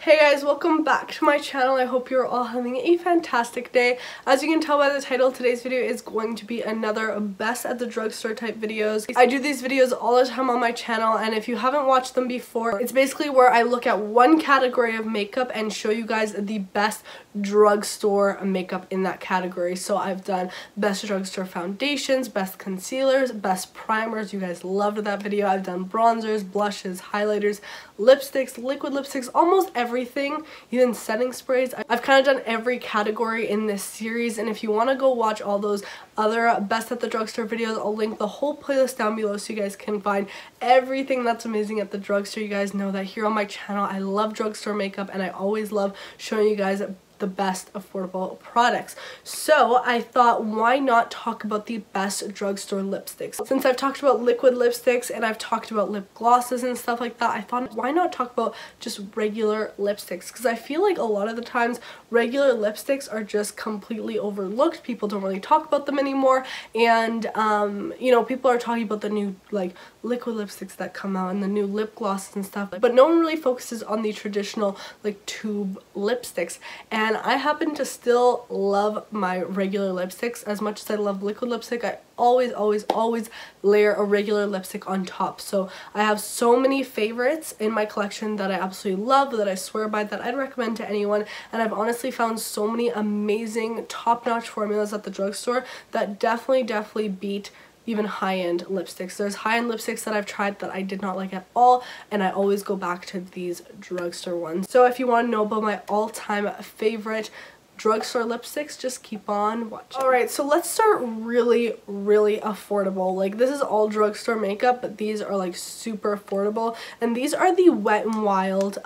Hey guys, welcome back to my channel. I hope you're all having a fantastic day. As you can tell by the title, today's video is going to be another best at the drugstore type videos. I do these videos all the time on my channel, and if you haven't watched them before, it's basically where I look at one category of makeup and show you guys the best drugstore makeup in that category. So I've done best drugstore foundations, best concealers, best primers. You guys loved that video. I've done bronzers, blushes, highlighters, lipsticks, liquid lipsticks, almost everything, even setting sprays. I've kind of done every category in this series, and if you want to go watch all those other best at the drugstore videos, I'll link the whole playlist down below so you guys can find everything that's amazing at the drugstore. You guys know that here on my channel I love drugstore makeup, and I always love showing you guys the best affordable products. So I thought, why not talk about the best drugstore lipsticks? Since I've talked about liquid lipsticks and I've talked about lip glosses and stuff like that, I thought, why not talk about just regular lipsticks? Because I feel like a lot of the times regular lipsticks are just completely overlooked. People don't really talk about them anymore, and you know, people are talking about the new like liquid lipsticks that come out and the new lip glosses and stuff, but no one really focuses on the traditional like tube lipsticks. And I happen to still love my regular lipsticks as much as I love liquid lipstick. I always layer a regular lipstick on top. So I have so many favorites in my collection that I absolutely love, that I swear by, that I'd recommend to anyone. And I've honestly found so many amazing top-notch formulas at the drugstore that definitely beat even high-end lipsticks. There's high-end lipsticks that I've tried that I did not like at all, and I always go back to these drugstore ones. So if you want to know about my all-time favorite drugstore lipsticks, just keep on watching. Alright, so let's start really affordable. Like, this is all drugstore makeup, but these are like super affordable, and these are the Wet n Wild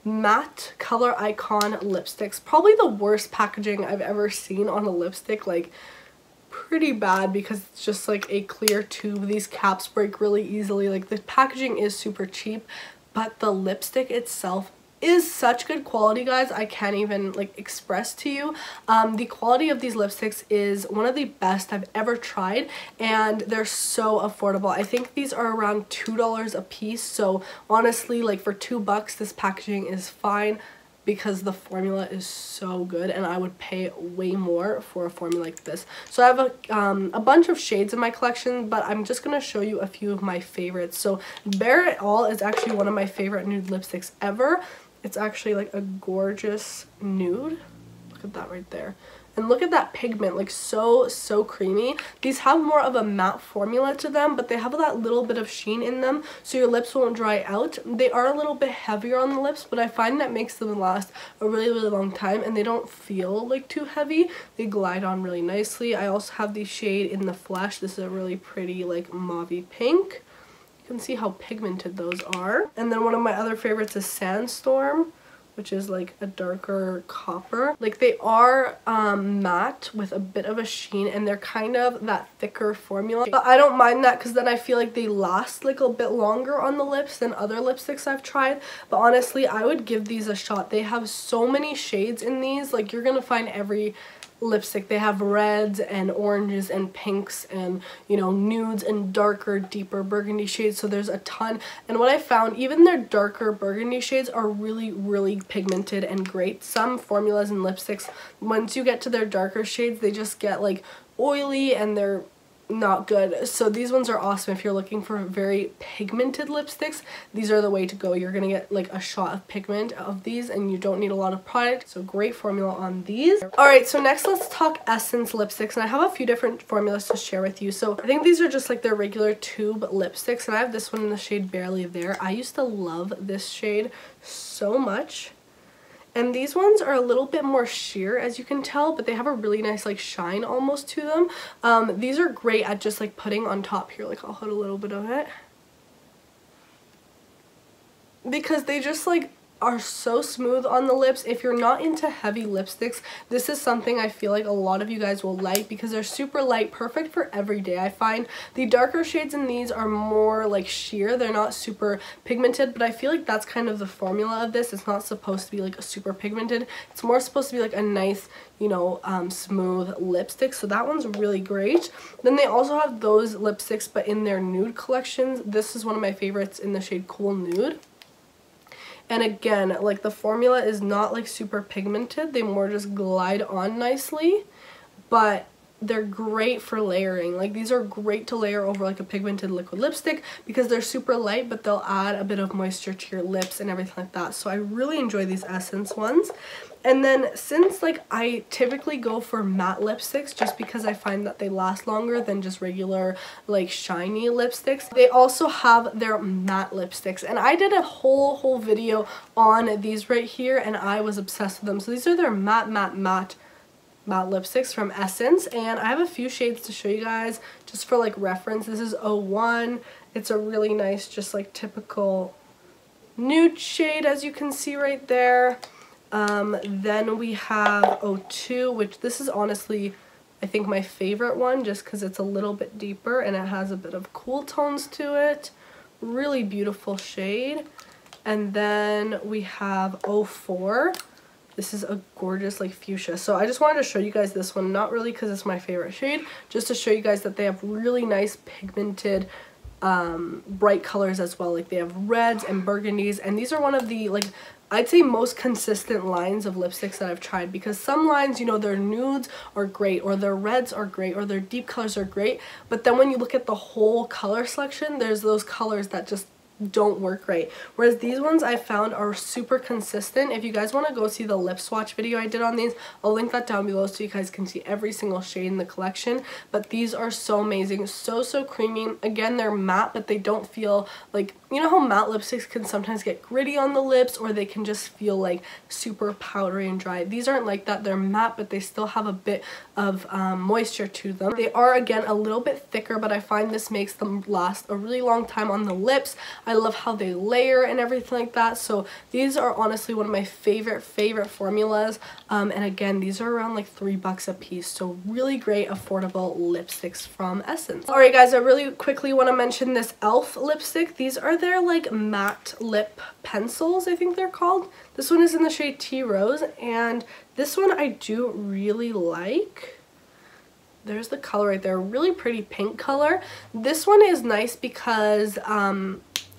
matte color icon lipsticks. Probably the worst packaging I've ever seen on a lipstick. Like, pretty bad, because it's just like a clear tube. These caps break really easily. Like, the packaging is super cheap, but the lipstick itself is such good quality, guys. I can't even like express to you. The quality of these lipsticks is one of the best I've ever tried, and they're so affordable. I think these are around $2 a piece, so honestly, like, for $2 this packaging is fine, because the formula is so good, and I would pay way more for a formula like this. So I have a bunch of shades in my collection, but I'm just going to show you a few of my favorites. So Bare It All is actually one of my favorite nude lipsticks ever. It's actually like a gorgeous nude. Look at that right there. And look at that pigment, like so creamy. These have more of a matte formula to them, but they have that little bit of sheen in them, so your lips won't dry out. They are a little bit heavier on the lips, but I find that makes them last a really long time, and they don't feel like too heavy. They glide on really nicely. I also have the shade in the Flesh. This is a really pretty like mauve-y pink. You can see how pigmented those are. And then one of my other favorites is Sandstorm, which is like a darker copper. Like, they are matte with a bit of a sheen, and they're kind of that thicker formula, but I don't mind that, because then I feel like they last like a bit longer on the lips than other lipsticks I've tried. But honestly, I would give these a shot. They have so many shades in these. Like, you're gonna find every lipstick. They have reds and oranges and pinks and, you know, nudes and darker, deeper burgundy shades. So there's a ton. And what I found, even their darker burgundy shades are really pigmented and great. Some formulas and lipsticks, once you get to their darker shades, they just get like oily and they're not good. So these ones are awesome if you're looking for very pigmented lipsticks. These are the way to go. You're gonna get like a shot of pigment of these, and you don't need a lot of product, so great formula on these. Alright, so next let's talk Essence lipsticks, and I have a few different formulas to share with you. So I think these are just like their regular tube lipsticks, and I have this one in the shade Barely There. I used to love this shade so much. And these ones are a little bit more sheer, as you can tell, but they have a really nice like shine almost to them. These are great at just like putting on top here. Like, I'll put a little bit of it, because they just like are so smooth on the lips. If you're not into heavy lipsticks, this is something I feel like a lot of you guys will like, because they're super light, perfect for every day. I find the darker shades in these are more like sheer. They're not super pigmented, but I feel like that's kind of the formula of this. It's not supposed to be like a super pigmented. It's more supposed to be like a nice, you know, smooth lipstick. So that one's really great. Then they also have those lipsticks, but in their nude collections. This is one of my favorites in the shade Cool Nude. And again, like the formula is not like super pigmented, they more just glide on nicely, but they're great for layering. Like these are great to layer over like a pigmented liquid lipstick because they're super light, but they'll add a bit of moisture to your lips and everything like that. So I really enjoy these Essence ones. And then since like I typically go for matte lipsticks just because I find that they last longer than just regular like shiny lipsticks, they also have their matte lipsticks, and I did a whole video on these right here and I was obsessed with them. So these are their matte lipsticks from Essence, and I have a few shades to show you guys just for like reference. This is 01. It's a really nice just like typical nude shade, as you can see right there. Then we have 02, which this is honestly I think my favorite one just because it's a little bit deeper and it has a bit of cool tones to it. Really beautiful shade. And then we have 04. This is a gorgeous like fuchsia. So I just wanted to show you guys this one, not really because it's my favorite shade, just to show you guys that they have really nice pigmented bright colors as well. Like they have reds and burgundies, and these are one of the like I'd say most consistent lines of lipsticks that I've tried, because some lines, you know, their nudes are great or their reds are great or their deep colors are great, but then when you look at the whole color selection, there's those colors that just don't work right. Whereas these ones I found are super consistent. If you guys want to go see the lip swatch video I did on these, I'll link that down below so you guys can see every single shade in the collection. But these are so amazing, so creamy. Again, they're matte, but they don't feel like, you know how matte lipsticks can sometimes get gritty on the lips, or they can just feel like super powdery and dry. These aren't like that. They're matte, but they still have a bit of moisture to them. They are, again, a little bit thicker, but I find this makes them last a really long time on the lips. I love how they layer and everything like that. So these are honestly one of my favorite formulas. And again, these are around like $3 a piece. So really great affordable lipsticks from Essence. Alright guys, I really quickly want to mention this e.l.f. lipstick. These are their like matte lip pencils, I think they're called. This one is in the shade Tea Rose, and this one I do really like. There's the color right there, really pretty pink color. This one is nice because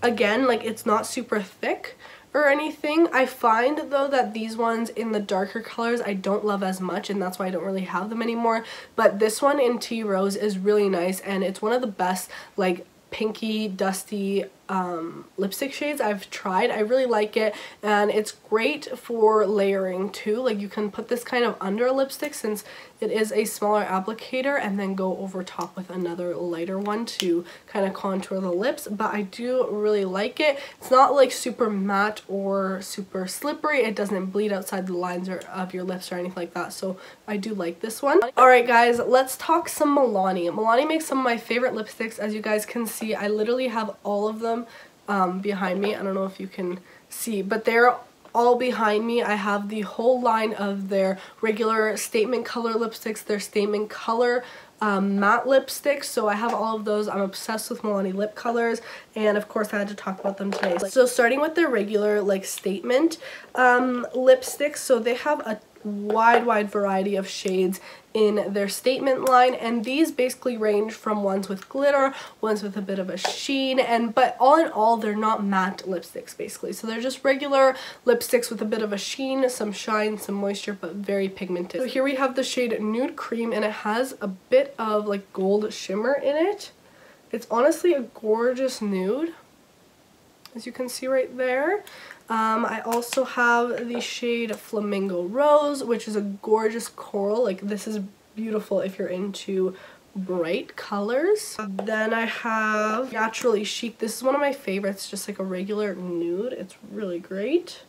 again, like it's not super thick or anything. I find though that these ones in the darker colors I don't love as much, and that's why I don't really have them anymore. But this one in Tea Rose is really nice, and it's one of the best like pinky dusty lipstick shades I've tried. I really like it, and it's great for layering too. Like you can put this kind of under a lipstick since it is a smaller applicator, and then go over top with another lighter one to kind of contour the lips. But I do really like it. It's not like super matte or super slippery. It doesn't bleed outside the lines of your lips or anything like that, so I do like this one. Alright guys, let's talk some Milani. Milani makes some of my favorite lipsticks. As you guys can see, I literally have all of them behind me. I don't know if you can see, but they're all behind me. I have the whole line of their regular statement color lipsticks, their statement color matte lipsticks, so I have all of those. I'm obsessed with Milani lip colors, and of course I had to talk about them today. So starting with their regular like statement lipsticks, so they have a wide variety of shades in their statement line, and these basically range from ones with glitter, ones with a bit of a sheen, but all in all they're not matte lipsticks basically. So they're just regular lipsticks with a bit of a sheen, some shine, some moisture, but very pigmented. So here we have the shade Nude Cream, and it has a bit of like gold shimmer in it. It's honestly a gorgeous nude, as you can see right there. I also have the shade Flamingo Rose, which is a gorgeous coral. Like this is beautiful if you're into bright colors. Then I have Naturally Chic. This is one of my favorites, just like a regular nude. It's really great.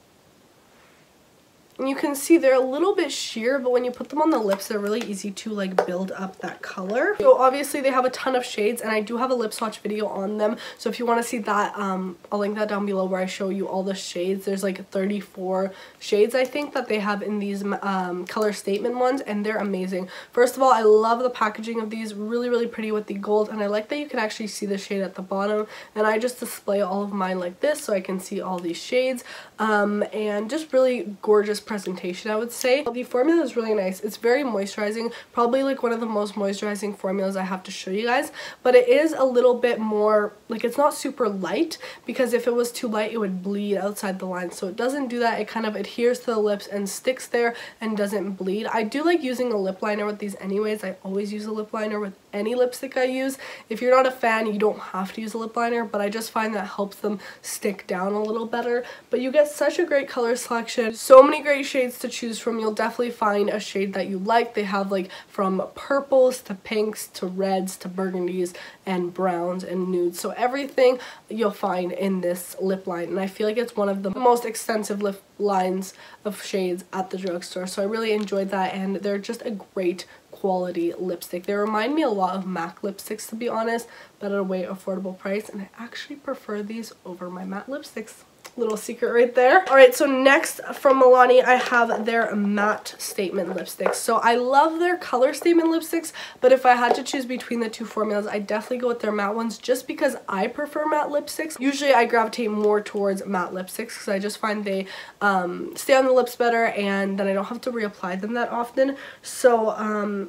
And you can see they're a little bit sheer, but when you put them on the lips, they're really easy to like build up that color. So obviously they have a ton of shades, and I do have a lip swatch video on them. So if you want to see that, I'll link that down below where I show you all the shades. There's like 34 shades I think that they have in these color statement ones, and they're amazing. First of all, I love the packaging of these, really pretty with the gold, and I like that you can actually see the shade at the bottom, and I just display all of mine like this so I can see all these shades, and just really gorgeous presentation, I would say. The formula is really nice. It's very moisturizing, probably like one of the most moisturizing formulas I have to show you guys, but it is a little bit more, like it's not super light, because if it was too light it would bleed outside the line, so it doesn't do that. It kind of adheres to the lips and sticks there and doesn't bleed. I do like using a lip liner with these anyways. I always use a lip liner with any lipstick I use. If you're not a fan, you don't have to use a lip liner, but I just find that helps them stick down a little better. But you get such a great color selection, so many great shades to choose from. You'll definitely find a shade that you like. They have like from purples to pinks to reds to burgundies and browns and nudes, so everything you'll find in this lip line, and I feel like it's one of the most extensive lip lines of shades at the drugstore, so I really enjoyed that, and they're just a great quality lipstick. They remind me a lot of MAC lipsticks, to be honest, but at a way affordable price, and I actually prefer these over my matte lipsticks. Little secret right there. Alright, so next from Milani, I have their matte statement lipsticks. So I love their color statement lipsticks, but if I had to choose between the two formulas, I definitely go with their matte ones just because I prefer matte lipsticks. Usually I gravitate more towards matte lipsticks because I just find they stay on the lips better, and then I don't have to reapply them that often. So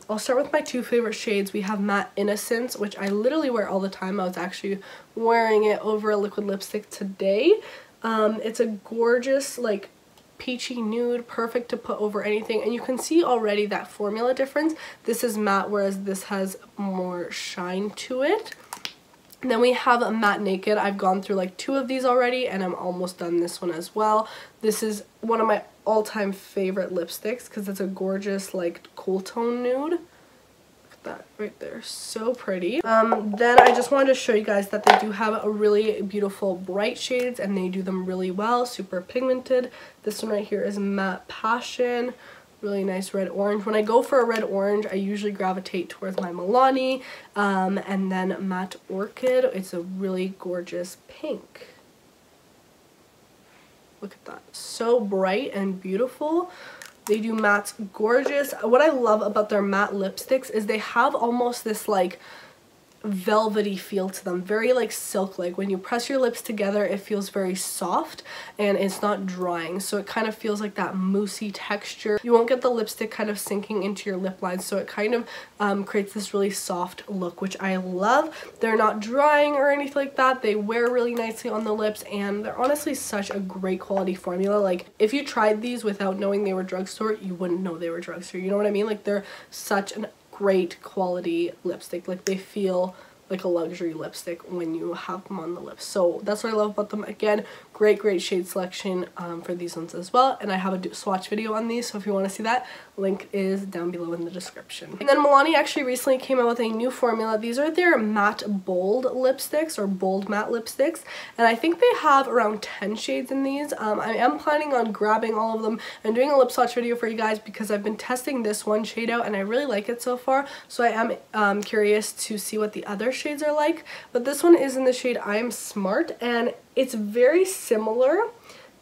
I'll start with my two favorite shades. We have Matte Innocence, which I literally wear all the time. I was actually wearing it over a liquid lipstick today. It's a gorgeous like peachy nude, perfect to put over anything, and you can see already that formula difference. This is matte, whereas this has more shine to it. And then we have a Matte Naked. I've gone through like two of these already, and I'm almost done this one as well. This is one of my all-time favorite lipsticks because it's a gorgeous like cool tone nude. That right there, so pretty. Then I just wanted to show you guys that they do have a really beautiful bright shades, and they do them really well, super pigmented. This one right here is Matte Passion, really nice red orange. When I go for a red orange, I usually gravitate towards my Milani, and then Matte Orchid. It's a really gorgeous pink. Look at that, so bright and beautiful. They do mattes gorgeous. What I love about their matte lipsticks is they have almost this like velvety feel to them, very like silk like. When you press your lips together, it feels very soft and it's not drying, so it kind of feels like that moussey texture. You won't get the lipstick kind of sinking into your lip lines, so it kind of creates this really soft look, which I love. They're not drying or anything like that. They wear really nicely on the lips, and they're honestly such a great quality formula. Like if you tried these without knowing they were drugstore, you wouldn't know they were drugstore, you know what I mean? Like they're such an great quality lipstick. Like they feel like a luxury lipstick when you have them on the lips. So that's what I love about them. Again, great shade selection for these ones as well, and I have a swatch video on these, so if you want to see that, link is down below in the description. And then Milani actually recently came out with a new formula. These are their matte bold lipsticks, or bold matte lipsticks, and I think they have around 10 shades in these. I am planning on grabbing all of them and doing a lip swatch video for you guys because I've been testing this one shade out and I really like it so far, so I am curious to see what the other shades are like. But this one is in the shade I Am Smart, and it's very similar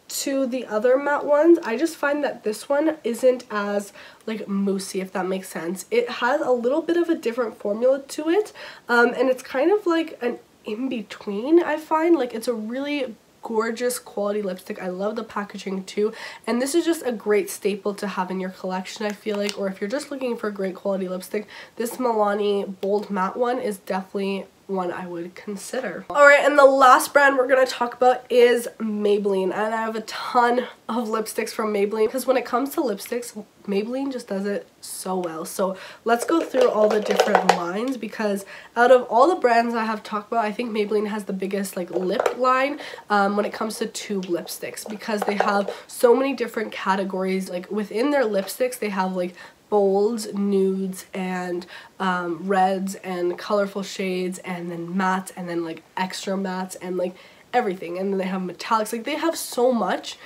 to the other matte ones. I just find that this one isn't as like moussey, if that makes sense. It has a little bit of a different formula to it, and it's kind of like an in-between. I find like it's a really gorgeous quality lipstick. I love the packaging too, and this is just a great staple to have in your collection, I feel like. Or if you're just looking for a great quality lipstick, this Milani Bold Matte one is definitely one I would consider. Alright, and the last brand we're going to talk about is Maybelline, and I have a ton of lipsticks from Maybelline because when it comes to lipsticks, Maybelline just does it so well. So let's go through all the different lines, because out of all the brands I have talked about, I think Maybelline has the biggest like lip line when it comes to tube lipsticks, because they have so many different categories. Like within their lipsticks, they have like bolds, nudes, and reds, and colorful shades, and then mattes, and then like extra mattes, and like everything. And then they have metallics. Like they have so much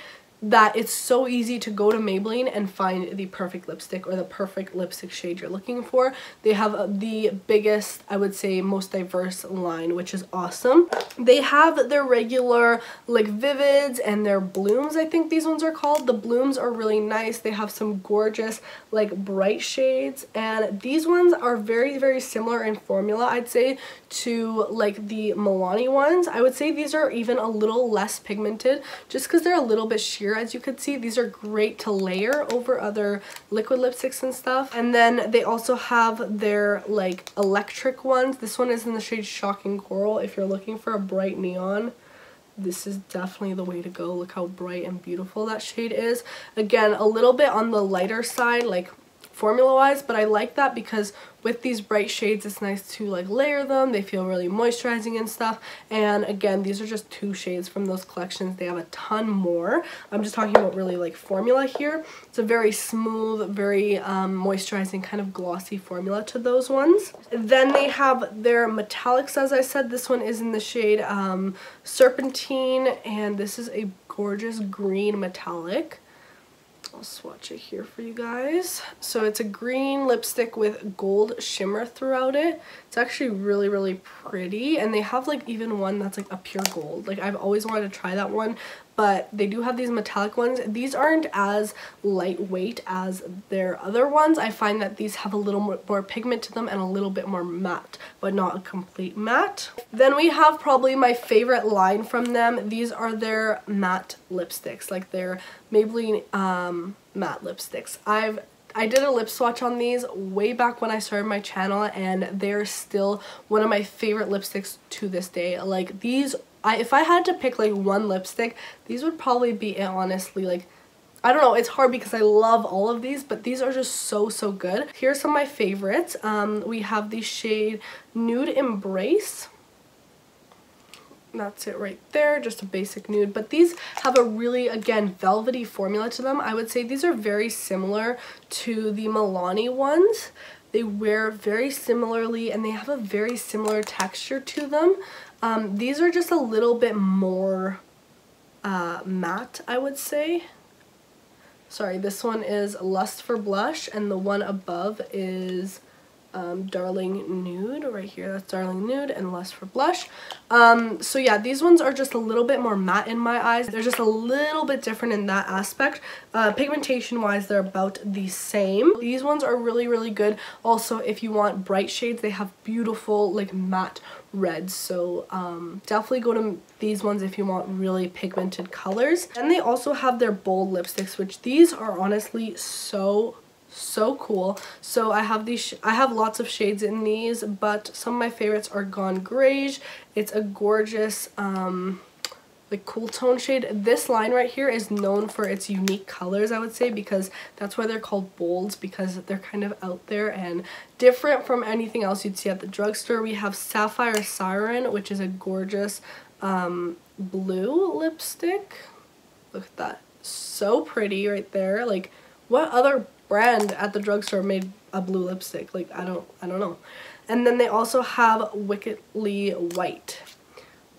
that it's so easy to go to Maybelline and find the perfect lipstick or the perfect lipstick shade you're looking for. They have the biggest, I would say, most diverse line, which is awesome. They have their regular like Vivids and their Blooms, I think these ones are called. The Blooms are really nice. They have some gorgeous like bright shades, and these ones are very similar in formula, I'd say, to like the Milani ones. I would say these are even a little less pigmented just because they're a little bit sheer. here, as you could see. These are great to layer over other liquid lipsticks and stuff. And then they also have their like electric ones. This one is in the shade Shocking Coral. If you're looking for a bright neon, this is definitely the way to go. Look how bright and beautiful that shade is. Again, a little bit on the lighter side, like formula wise, but I like that because with these bright shades it's nice to like layer them. They feel really moisturizing and stuff. And again, these are just 2 shades from those collections. They have a ton more. I'm just talking about really like formula here. It's a very smooth, very moisturizing kind of glossy formula to those ones. Then they have their metallics, as I said. This one is in the shade Serpentine, and this is a gorgeous green metallic. I'll swatch it here for you guys. So it's a green lipstick with gold shimmer throughout it. It's actually really, really pretty. And they have like even one that's like a pure gold. Like I've always wanted to try that one, but they do have these metallic ones. These aren't as lightweight as their other ones. I find that these have a little more pigment to them and a little bit more matte, but not a complete matte. Then we have probably my favorite line from them. These are their matte lipsticks, like their Maybelline matte lipsticks. I did a lip swatch on these way back when I started my channel, and they're still one of my favorite lipsticks to this day. Like these, if I had to pick like one lipstick, these would probably be it, honestly. Like, I don't know, it's hard because I love all of these, but these are just so, so good. Here's some of my favorites. We have the shade Nude Embrace. That's it right there, just a basic nude. But these have a really, again, velvety formula to them. I would say these are very similar to the Milani ones. They wear very similarly and they have a very similar texture to them. These are just a little bit more matte, I would say. Sorry, this one is Lust for Blush, and the one above is Darling Nude. Right here, that's Darling Nude and Lust for Blush. So yeah, these ones are just a little bit more matte in my eyes. They're just a little bit different in that aspect. Pigmentation wise, they're about the same. These ones are really, really good. Also, if you want bright shades, they have beautiful like matte reds. So definitely go to these ones if you want really pigmented colors. And they also have their bold lipsticks, which these are honestly so cool. So I have these, I have lots of shades in these, but some of my favorites are Gone Greige. It's a gorgeous like cool tone shade. This line right here is known for its unique colors, I would say, because that's why they're called bolds, because they're kind of out there and different from anything else you'd see at the drugstore. We have Sapphire Siren, which is a gorgeous blue lipstick. Look at that, so pretty right there. Like, what other brand at the drugstore made a blue lipstick? Like, I don't know. And then they also have Wickedly White,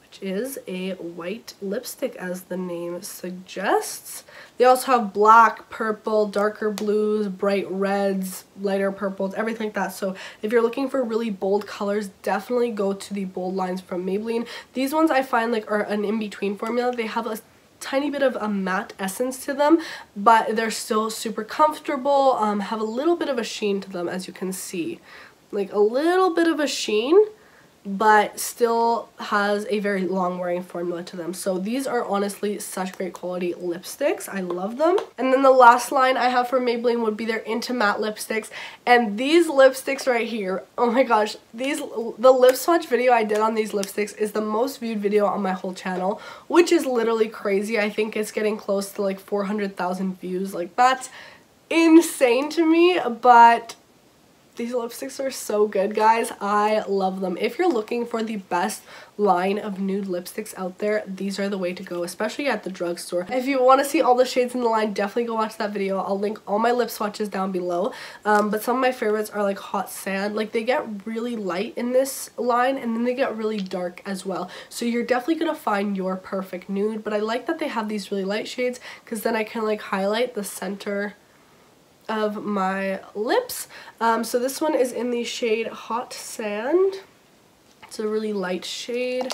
which is a white lipstick as the name suggests. They also have black, purple, darker blues, bright reds, lighter purples, everything like that. So if you're looking for really bold colors, definitely go to the bold lines from Maybelline. These ones I find like are an in-between formula. They have a tiny bit of a matte essence to them, but they're still super comfortable, have a little bit of a sheen to them, as you can see. Like a little bit of a sheen, but still has a very long wearing formula to them. So these are honestly such great quality lipsticks. I love them. And then the last line I have for Maybelline would be their inti-matte lipsticks. And these lipsticks right here, oh my gosh, the lip swatch video I did on these lipsticks is the most viewed video on my whole channel, which is literally crazy. I think it's getting close to like 400,000 views. Like, that's insane to me, but these lipsticks are so good, guys. I love them. If you're looking for the best line of nude lipsticks out there, these are the way to go, especially at the drugstore. If you want to see all the shades in the line, definitely go watch that video. I'll link all my lip swatches down below. But some of my favorites are like Hot Sand. Like, they get really light in this line, and then they get really dark as well. So you're definitely going to find your perfect nude. But I like that they have these really light shades, because then I can like highlight the center of my lips. So this one is in the shade Hot Sand. It's a really light shade.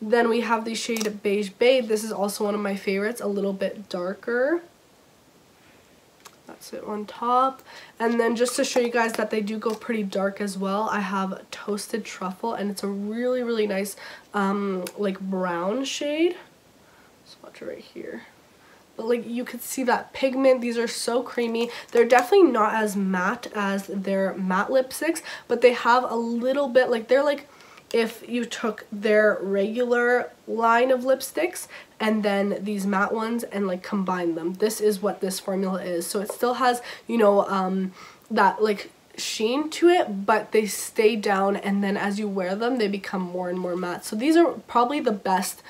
Then we have the shade Beige Babe. This is also one of my favorites, a little bit darker. That's it on top. And then just to show you guys that they do go pretty dark as well, I have Toasted Truffle, and it's a really, really nice like brown shade. Swatch it right here. but like you could see that pigment. These are so creamy. They're definitely not as matte as their matte lipsticks, but they have a little bit, like they're like if you took their regular line of lipsticks and then these matte ones and like combine them. This is what this formula is. So it still has, you know, that like sheen to it, but they stay down, and then as you wear them they become more and more matte. So these are probably the best,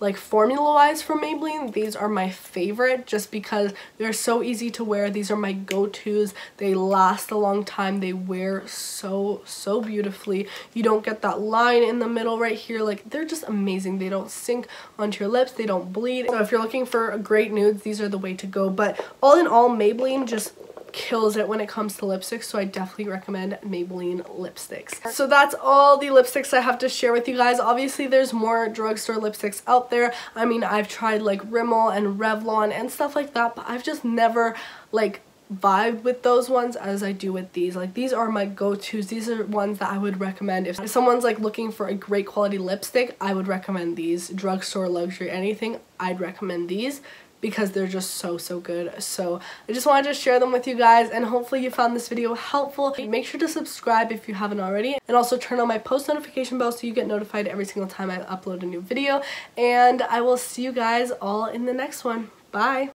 like formula wise, for Maybelline. These are my favorite just because they're so easy to wear. These are my go-tos. They last a long time. They wear so beautifully. You don't get that line in the middle right here. Like, they're just amazing. They don't sink onto your lips. They don't bleed. So if you're looking for great nudes, these are the way to go. But all in all, Maybelline just kills it when it comes to lipsticks, so I definitely recommend Maybelline lipsticks. So that's all the lipsticks I have to share with you guys. Obviously there's more drugstore lipsticks out there. I mean, I've tried like Rimmel and Revlon and stuff like that, but I've just never like vibed with those ones as I do with these. Like, these are my go-tos. These are ones that I would recommend if someone's like looking for a great quality lipstick. I would recommend these. Drugstore, luxury, anything, I'd recommend these because they're just so good. So I just wanted to share them with you guys, and hopefully you found this video helpful. Make sure to subscribe if you haven't already, and also turn on my post notification bell so you get notified every single time I upload a new video. And I will see you guys all in the next one. Bye!